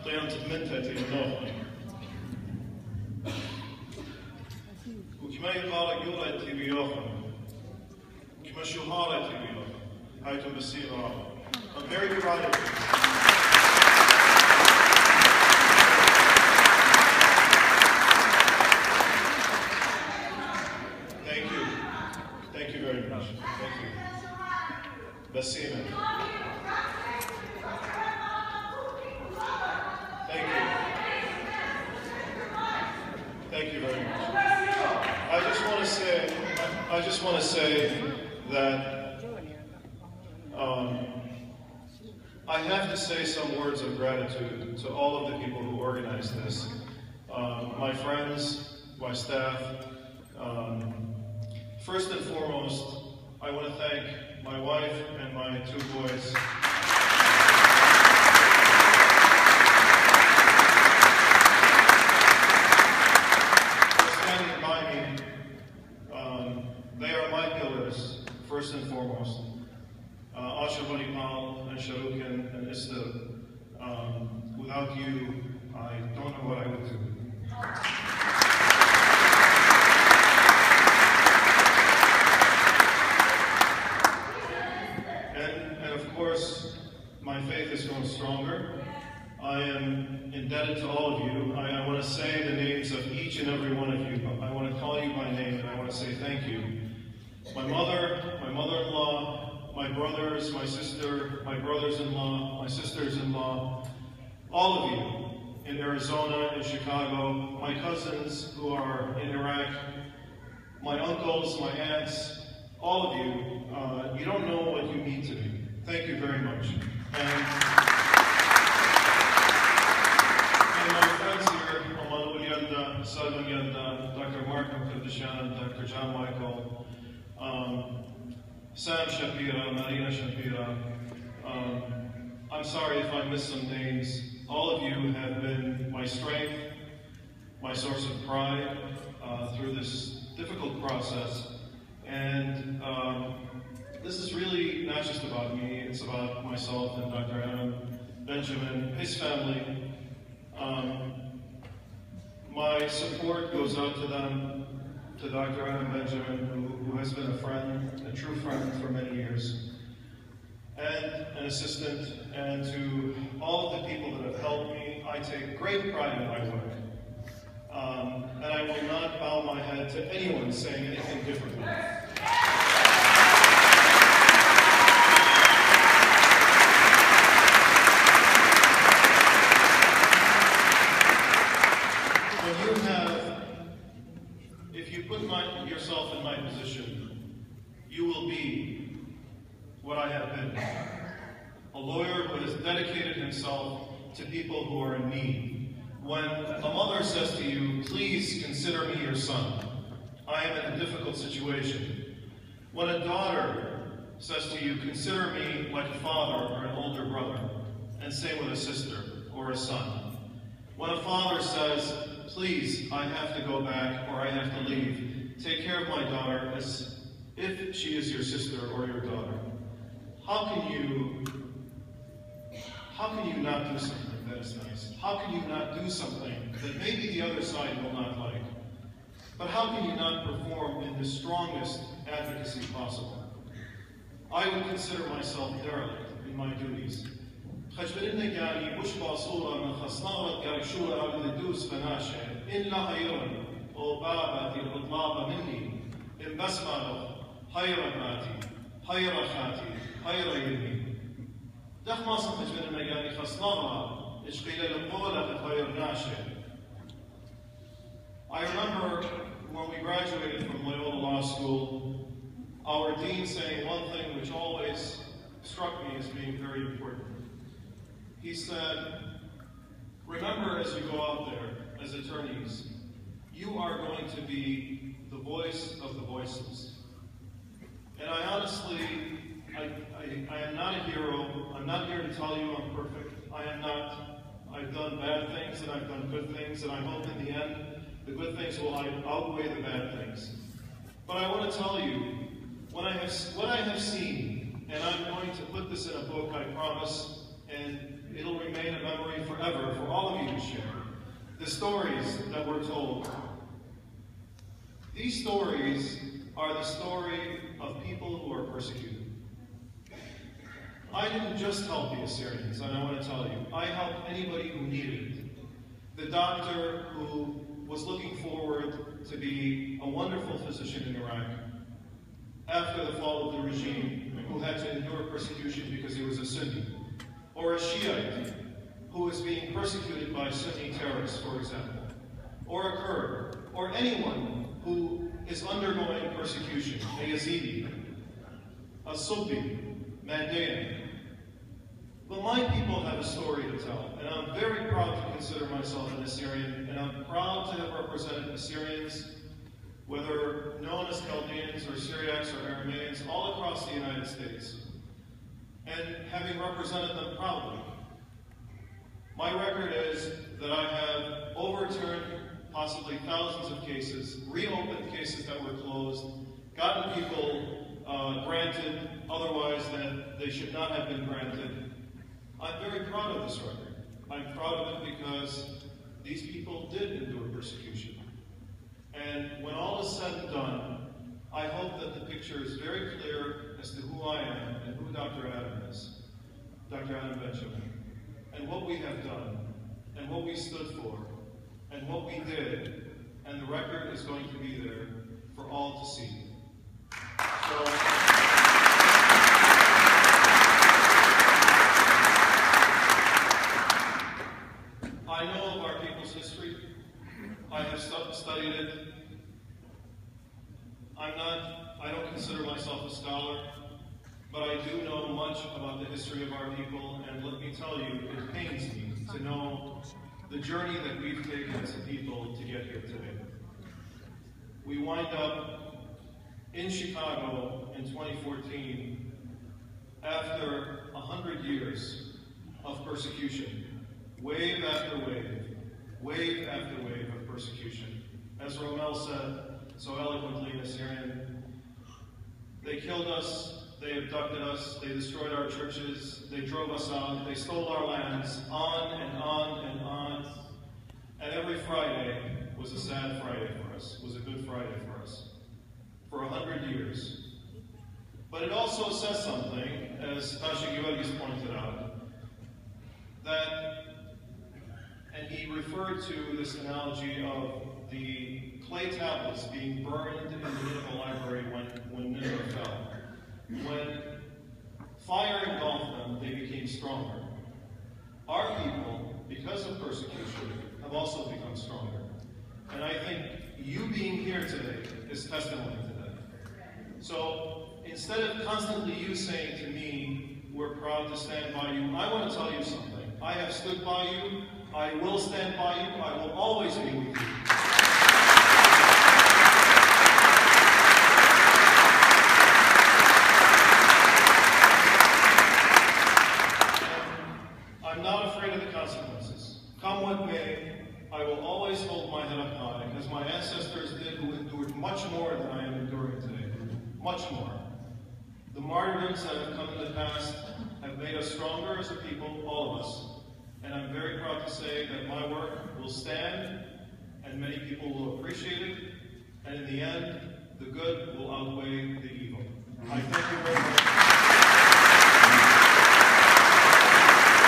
طيانة منتتي النوخي وكما يقال يولد تبيوخم كما شهارة تبيوخم هايتم بسيرة. I'm very proud of you. Thank you very much. Thank you. Basima. Thank you very much. I just want to say that I have to say some words of gratitude to all of the people who organized this. My friends, my staff. First and foremost, I want to thank my wife and my 2 boys. Standing by me, they are my pillars, first and foremost. Asha Bonipal and Sharukan and Ista, without you, I don't know what I would do. And of course, my faith is going stronger. I am indebted to all of you. I want to say the names of each and every one of you. I want to call you by name and I want to say thank you. My mother, my mother-in-law, my brothers, my sister, my brothers-in-law, my sisters-in-law, all of you in Arizona, in Chicago, my cousins who are in Iraq, my uncles, my aunts, all of you, you don't know what you mean to me. Thank you very much. And my friends here, Amal Ulyanda, Salman Yanda, Dr. Martin Kardashian, Dr. John Michael, Sam Shapira, Marina Shapira. I'm sorry if I missed some names. All of you have been my strength, my source of pride through this difficult process. And this is really not just about me, it's about myself and Dr. Adam Benjamin, his family. My support goes out to them, to Dr. Adam Benjamin, who has been a friend, a true friend for many years, and an assistant, and to all of the people that have helped me. I take great pride in my work. And I will not bow my head to anyone saying anything differently. If you put yourself in my position, you will be what I have been. A lawyer who has dedicated himself to people who are in need. When a mother says to you, please consider me your son, I am in a difficult situation. When a daughter says to you, consider me like a father or an older brother, and same with a sister or a son. When a father says, please, I have to go back or I have to leave, take care of my daughter as if she is your sister or your daughter. How can you not do something that is nice? How can you not do something that maybe the other side will not like? But how can you not perform in the strongest advocacy possible? I would consider myself derelict in my duties. خجبرنا يعني مش باصورة من خصنارة كارشورة أو لدوس فناشة إلا هيرا أو بابتي الإطلاب مني إن بسمة هيرا ماتي هيرا خاتي هيرا يمي دخ ما صنع خجبرنا يعني خصنارة إشقيل لقولة هير ناشة. I remember when we graduated from Loyola Law School, our dean saying one thing which always struck me as being very important. He said, remember as you go out there as attorneys, you are going to be the voice of the voiceless. And I honestly, I am not a hero. I'm not here to tell you I'm perfect. I am not. I've done bad things and I've done good things, and I hope in the end the good things will outweigh the bad things. But I want to tell you, what I have seen, and I'm going to put this in a book, I promise, and it'll remain a memory forever for all of you to share. The stories that were told. These stories are the story of people who are persecuted. I didn't just help the Assyrians, and I want to tell you, I helped anybody who needed it. The doctor who was looking forward to be a wonderful physician in Iraq after the fall of the regime, who had to endure persecution because he was a Sunni, or a Shiite who was being persecuted by Sunni terrorists, for example, or a Kurd, or anyone who is undergoing persecution, a Yazidi, a Subi, Mandaean. But my people have a story to tell, and I'm very proud to consider myself an Assyrian, and I'm proud to have represented Assyrians, whether known as Chaldeans or Syriacs or Arameans, all across the United States, and having represented them proudly. My record is that I have overturned possibly thousands of cases, reopened cases that were closed, gotten people granted otherwise that they should not have been granted. I'm very proud of this record. I'm proud of it because these people did endure persecution. And when all is said and done, I hope that the picture is very clear as to who I am and who Dr. Adam is, Dr. Adam Benjamin, and what we have done, and what we stood for, and what we did, and the record is going to be there for all to see. So, I know of our people's history. I have studied it. I don't consider myself a scholar, but I do know much about the history of our people, and let me tell you, it pains me to know the journey that we've taken as a people to get here today. We wind up in Chicago in 2014 after 100 years of persecution, wave after wave, wave after wave of persecution. As Romel said so eloquently in Assyrian, they killed us, they abducted us, they destroyed our churches, they drove us out, they stole our lands, on and on and on. And every Friday was a sad Friday for us, was a Good Friday for us, for 100 years. But it also says something, as Tasha Georgis pointed out, that, and he referred to this analogy of the clay tablets being burned in the Nineveh library when Nineveh fell. When fire engulfed them, they became stronger. Our people, because of persecution, have also become stronger. And I think you being here today is testimony to that. So instead of constantly you saying to me, we're proud to stand by you, I want to tell you something. I have stood by you. I will stand by you. I will always be with you. I'm not afraid of the consequences. Come what may, I will always hold my head up high, as my ancestors did, who endured much more than I am enduring today. Much more. The martyrdoms that have come in the past have made us stronger as a people, all of us. And I'm very proud to say that my work will stand, and many people will appreciate it, and in the end, the good will outweigh the evil. I thank you very much.